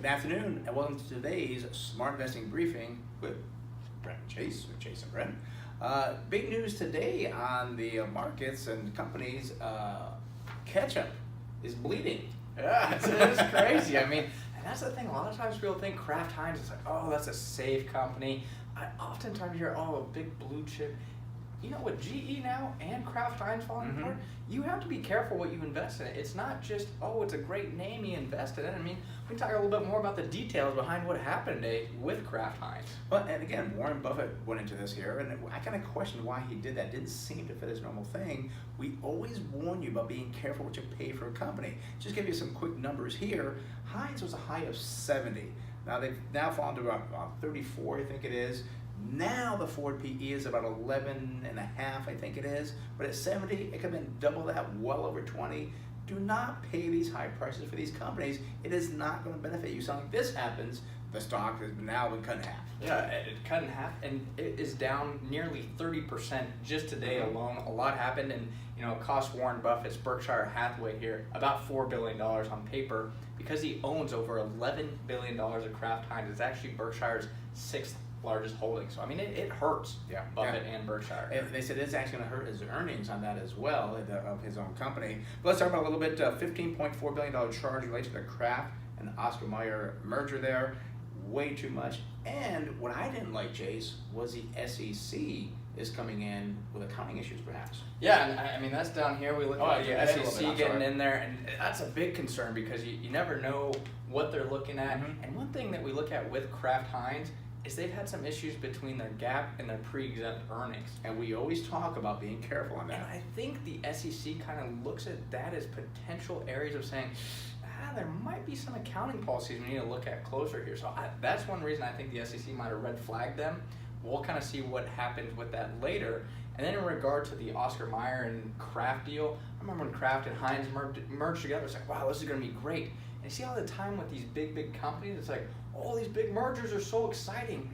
afternoon, and welcome to today's Smart Investing Briefing with Brent and Chase, or Chase and Brent. Big news today on the markets and companies. Ketchup is bleeding. Yeah, it's crazy. I mean, and that's the thing. A lot of times people think Kraft Heinz is like, oh, that's a safe company. I oftentimes hear, oh, a big blue chip. You know, with GE now and Kraft Heinz falling apart, you have to be careful what you invest in. It's not just, oh, it's a great name you invested in. I mean, we can talk a little bit more about the details behind what happened today with Kraft Heinz. Well, and again, Warren Buffett went into this here, and I kind of questioned why he did that. Didn't seem to fit his normal thing. We always warn you about being careful what you pay for a company. Just give you some quick numbers here. Heinz was a high of 70. Now they've now fallen to about 34, I think it is. Now the forward PE is about 11 and a half, I think it is. But at 70, it could have been double that, well over 20. Do not pay these high prices for these companies. It is not going to benefit you. So like this happens, the stock has now been cut in half. Yeah, it cut in half, and it is down nearly 30% just today alone. A lot happened, and you know, it cost Warren Buffett's Berkshire Hathaway here about $4 billion on paper because he owns over $11 billion of Kraft Heinz. It's actually Berkshire's sixth largest holding. So I mean, it hurts Buffett and Berkshire. And they said it's actually going to hurt his earnings on that as well of his own company. But let's talk about a little bit. $15.4 billion charge related to the Kraft and Oscar Mayer merger there. Way too much. And what I didn't like, Chase, was the SEC is coming in with accounting issues, perhaps. Yeah, and I mean, that's down here. We look at the SEC getting in there, and that's a big concern because you never know what they're looking at. And one thing that we look at with Kraft Heinz is they've had some issues between their GAAP and their pre-exempt earnings. And we always talk about being careful on that. And I think the SEC kind of looks at that as potential areas of saying, there might be some accounting policies we need to look at closer here. So that's one reason I think the SEC might have red flagged them. We'll kind of see what happens with that later. And then in regard to the Oscar Mayer and Kraft deal, I remember when Kraft and Heinz merged together, it's like, wow, this is going to be great. And you see all the time with these big companies, it's like, oh, these big mergers are so exciting.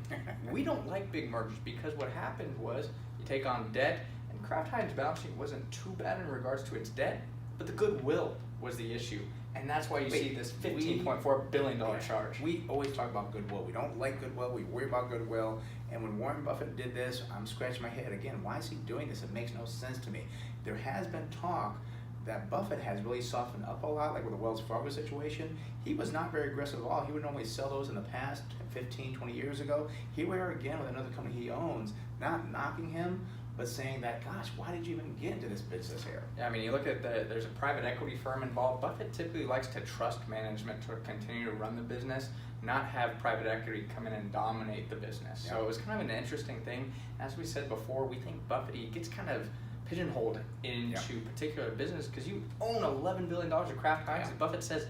We don't like big mergers because what happened was you take on debt, and Kraft Heinz balance sheet wasn't too bad in regards to its debt, but the goodwill was the issue. And that's why you see this $15.4 billion charge. We always talk about goodwill. We don't like goodwill. We worry about goodwill. And when Warren Buffett did this, I'm scratching my head. Again, why is he doing this? It makes no sense to me. There has been talk that Buffett has really softened up a lot, like with the Wells Fargo situation. He was not very aggressive at all. He would normally sell those in the past 15, 20 years ago. Here we are again with another company he owns, not knocking him, but saying that, gosh, why did you even get into this business here? Yeah, I mean, you look at there's a private equity firm involved. Buffett typically likes to trust management to continue to run the business, not have private equity come in and dominate the business. So it was kind of an interesting thing. As we said before, we think Buffett, he gets kind of pigeonholed into particular business because you own $11 billion of Kraft Heinz. And Buffett says,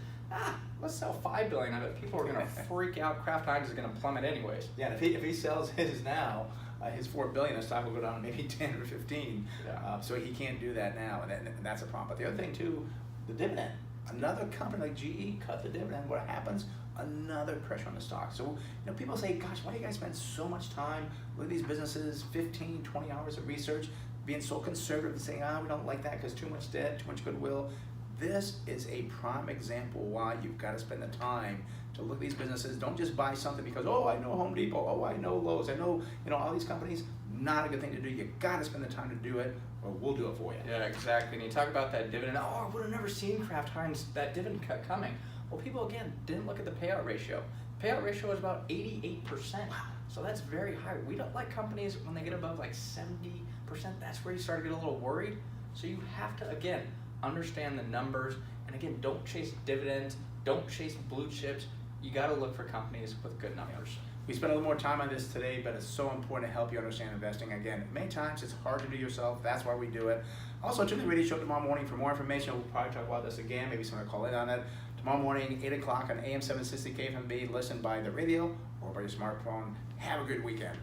let's sell $5 billion of it. People are going to freak out. Kraft Heinz is going to plummet anyways. Yeah, and if he sells his now, his $4 billion, the stock will go down to maybe 10 or 15. So he can't do that now, and that's a problem. But the other thing too, the dividend. Another company like GE cut the dividend. What happens? Another pressure on the stock. So people say, gosh, why do you guys spend so much time with these businesses, 15, 20 hours of research, being so conservative and saying, we don't like that because too much debt, too much goodwill. This is a prime example why you've got to spend the time to look at these businesses. Don't just buy something because, oh, I know Home Depot, oh, I know Lowe's, I know, all these companies. Not a good thing to do. You got to spend the time to do it, or we'll do it for you. Yeah, exactly. And you talk about that dividend. Oh, I would have never seen Kraft Heinz, that dividend cut coming. Well, people, again, didn't look at the payout ratio. The payout ratio is about 88%. Wow. So that's very high. We don't like companies when they get above like 70%. That's where you start to get a little worried. So you have to, again, understand the numbers. And again, don't chase dividends. Don't chase blue chips. You got to look for companies with good numbers. We spent a little more time on this today, but it's so important to help you understand investing. Again, many times it's hard to do yourself. That's why we do it. Also, tune in to the radio show tomorrow morning for more information. We'll probably talk about this again. Maybe someone will call in on it. Tomorrow morning, 8 o'clock on AM 760 KFMB. Listen by the radio or by your smartphone. Have a good weekend.